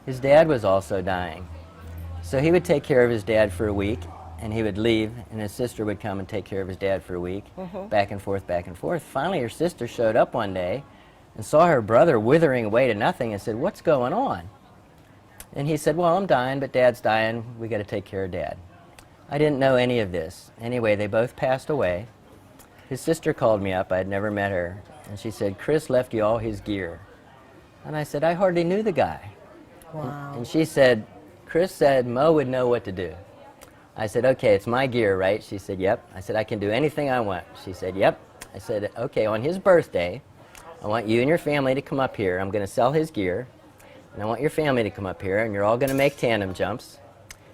His dad was also dying. So he would take care of his dad for a week, and he would leave, and his sister would come and take care of his dad for a week, back and forth, back and forth. Finally, her sister showed up one day and saw her brother withering away to nothing and said, "What's going on?" And he said, "Well, I'm dying, but Dad's dying. We got to take care of Dad." I didn't know any of this. Anyway, they both passed away. His sister called me up. I had never met her. And she said, "Chris left you all his gear." And I said, "I hardly knew the guy." Wow. And she said, "Chris said Mo would know what to do." I said, "Okay, it's my gear, right?" She said, "Yep." I said, "I can do anything I want." She said, "Yep." I said, "Okay, on his birthday, I want you and your family to come up here. I'm going to sell his gear. And I want your family to come up here, and you're all going to make tandem jumps.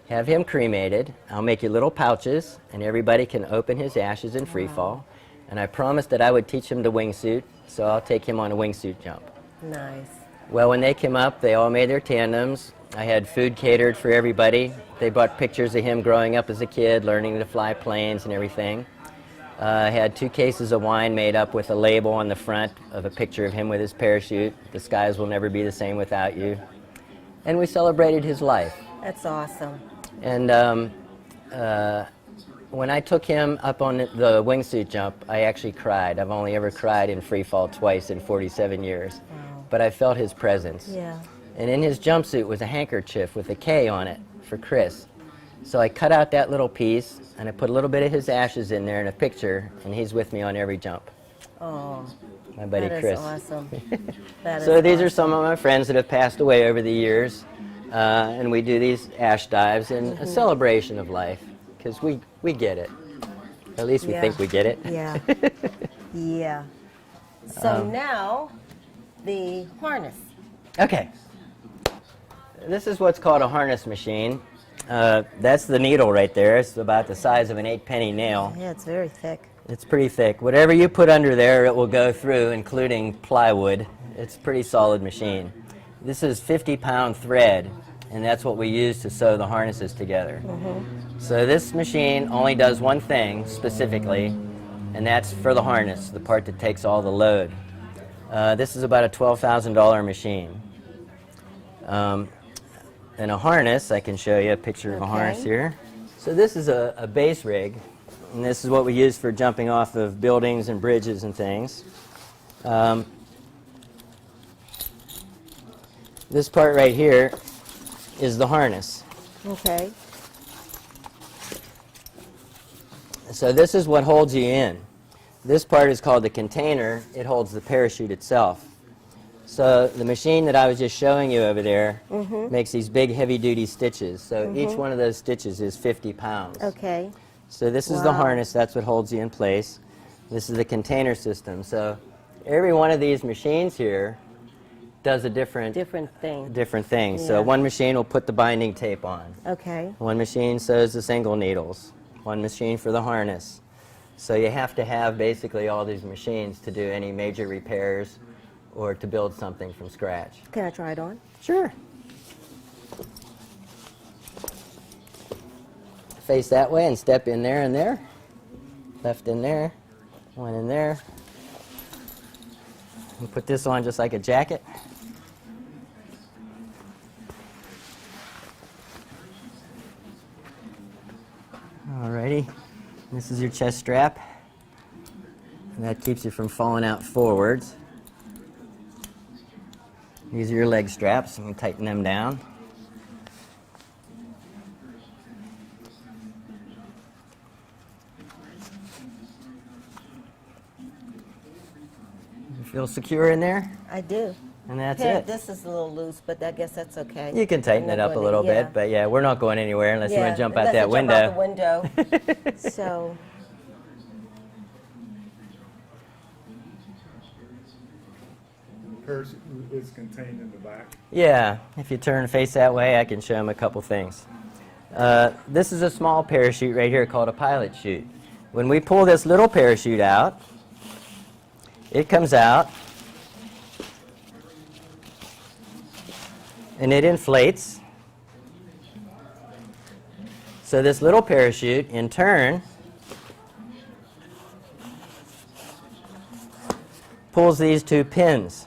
Have him cremated. I'll make you little pouches, and everybody can open his ashes in free fall. And I promised that I would teach him to wingsuit, so I'll take him on a wingsuit jump." Nice. Well, when they came up, they all made their tandems. I had food catered for everybody. They brought pictures of him growing up as a kid, learning to fly planes and everything. I had 2 cases of wine made up with a label on the front of a picture of him with his parachute. "The skies will never be the same without you." And we celebrated his life. That's awesome. And when I took him up on the wingsuit jump, I actually cried. I've only ever cried in free fall twice in 47 years. But I felt his presence. Yeah. And in his jumpsuit was a handkerchief with a K on it for Chris. So I cut out that little piece, and I put a little bit of his ashes in there in a picture, and he's with me on every jump. Oh, my buddy that Chris. Is awesome. That So is these awesome. are some of my friends that have passed away over the years, and we do these ash dives in a celebration of life, because we get it. At least we think we get it. Yeah. Yeah. So now, the harness. Okay. This is what's called a harness machine. That's the needle right there. It's about the size of an 8-penny nail. Yeah, it's very thick. It's pretty thick. Whatever you put under there, it will go through, including plywood. It's a pretty solid machine. This is 50-pound thread, and that's what we use to sew the harnesses together. So this machine only does one thing specifically, and that's for the harness, the part that takes all the load. This is about a $12,000 machine. And a harness, I can show you a picture of a harness here. So this is a base rig, and this is what we use for jumping off of buildings and bridges and things. This part right here is the harness. Okay. So this is what holds you in. This part is called the container. It holds the parachute itself. So the machine that I was just showing you over there makes these big heavy-duty stitches. So each one of those stitches is 50 pounds. Okay. So this is the harness. That's what holds you in place. This is the container system. So every one of these machines here does a different thing. So one machine will put the binding tape on. Okay. One machine sews the single needles. One machine for the harness. So you have to have basically all these machines to do any major repairs or to build something from scratch. Can I try it on? Sure. Face that way and step in there and there. Left in there, one in there. And put this on just like a jacket. Alrighty, this is your chest strap. And that keeps you from falling out forwards. These are your leg straps, and we tighten them down. You feel secure in there? I do. And that's Here, it. This is a little loose, but I guess that's okay. You can tighten it up a little bit, but yeah, we're not going anywhere unless you want to jump out that window. Jump out the window. So. Parachute is contained in the back. Yeah, if you turn face that way, I can show them a couple things. This is a small parachute right here called a pilot chute. When we pull this little parachute out, it comes out and it inflates. So this little parachute, in turn, pulls these two pins.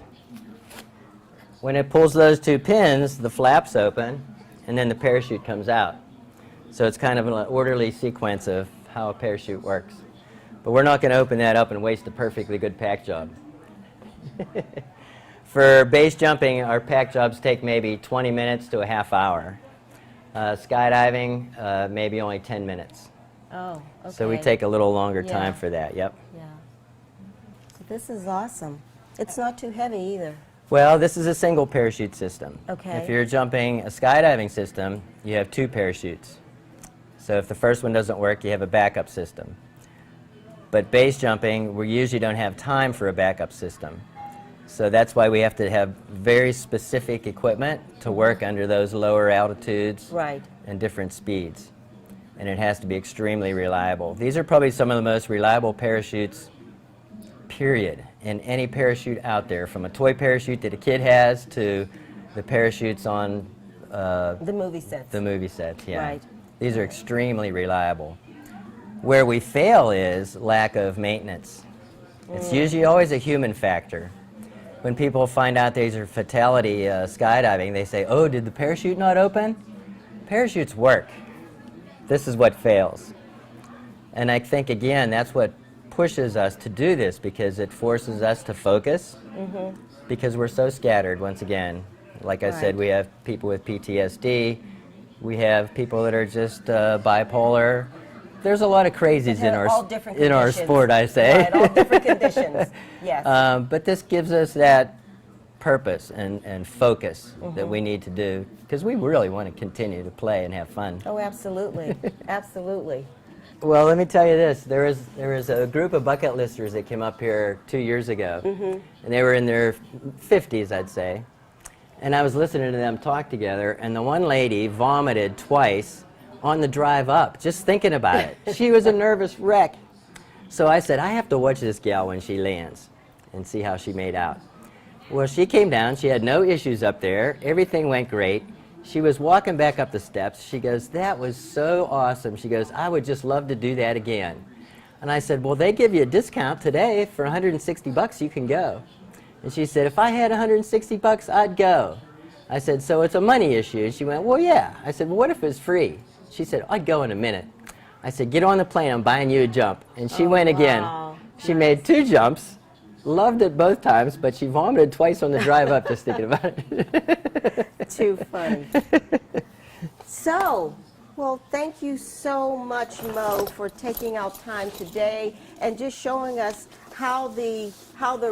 When it pulls those two pins, the flaps open, and then the parachute comes out. So it's kind of an orderly sequence of how a parachute works. But we're not going to open that up and waste a perfectly good pack job. For base jumping, our pack jobs take maybe 20 minutes to a half hour. Skydiving, maybe only 10 minutes. Oh, okay. So we take a little longer time for that, yep. Yeah. So this is awesome. It's not too heavy either. Well, this is a single parachute system. Okay. If you're jumping a skydiving system, you have two parachutes. So if the first one doesn't work, you have a backup system. But base jumping, we usually don't have time for a backup system. So that's why we have to have very specific equipment to work under those lower altitudes and different speeds. And it has to be extremely reliable. These are probably some of the most reliable parachutes, period, in any parachute out there, from a toy parachute that a kid has to the parachutes on the movie sets. The movie sets, yeah. Right. These are extremely reliable. Where we fail is lack of maintenance. It's usually always a human factor. When people find out there's a fatality skydiving, they say, oh, did the parachute not open? Parachutes work. This is what fails. And I think, again, that's what pushes us to do this, because it forces us to focus, because we're so scattered, once again. Like I said, we have people with PTSD. We have people that are just bipolar. There's a lot of crazies in our sport, I say. Right, all different conditions, yes. But this gives us that purpose and focus that we need to do, because we really want to continue to play and have fun. Oh, absolutely, absolutely. Well, let me tell you this. There was a group of bucket listers that came up here 2 years ago, and they were in their 50s, I'd say. And I was listening to them talk together, and the one lady vomited twice on the drive up, just thinking about it. She was a nervous wreck. So I said, I have to watch this gal when she lands and see how she made out. Well, she came down. She had no issues up there. Everything went great. She was walking back up the steps. She goes, that was so awesome. She goes, I would just love to do that again. And I said, well, they give you a discount today for $160. You can go. And she said, if I had $160, I'd go. I said, so it's a money issue? And she went, well, yeah. I said, well, what if it's free? She said, I'd go in a minute. I said, get on the plane. I'm buying you a jump. And she went again. She made 2 jumps, loved it both times, but she vomited twice on the drive up just thinking about it. Too funny. So, well, thank you so much, Mo, for taking out time today and just showing us how the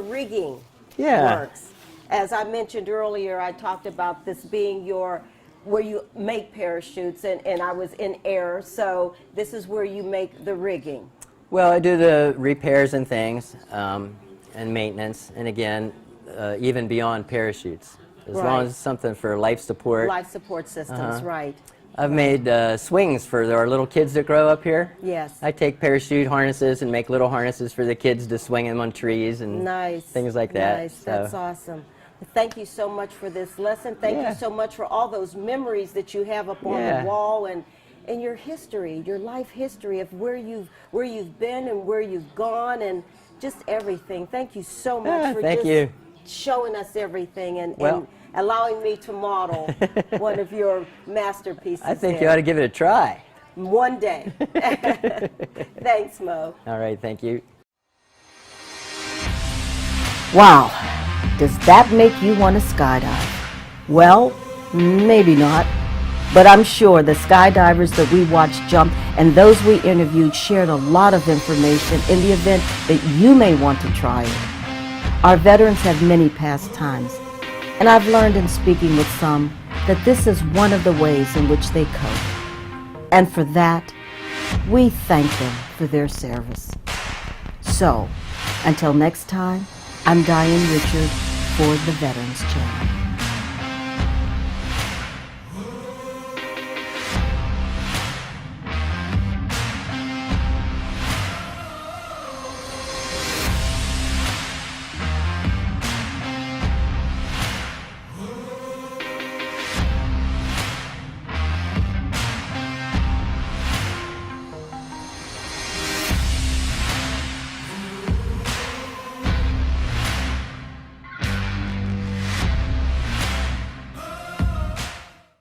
rigging works. As I mentioned earlier, I talked about this being where you make parachutes, and I was in air, so this is where you make the rigging. Well, I do the repairs and things, and maintenance, and again, even beyond parachutes. As long as it's something for life support. Life support systems, right. I've made swings for our little kids that grow up here. Yes. I take parachute harnesses and make little harnesses for the kids to swing them on trees and things like that. Nice, that's awesome. Thank you so much for this lesson. Thank you so much for all those memories that you have up on the wall and your history, your life history of where you've been and where you've gone and just everything. Thank you so much for just showing us everything and allowing me to model one of your masterpieces. I think you ought to give it a try. One day. Thanks, Mo. All right, thank you. Wow, does that make you want to skydive? Well, maybe not, but I'm sure the skydivers that we watched jump and those we interviewed shared a lot of information in the event that you may want to try it. Our veterans have many pastimes, and I've learned in speaking with some that this is one of the ways in which they cope. And for that, we thank them for their service. So, until next time, I'm Diane Richard for the Veterans Channel.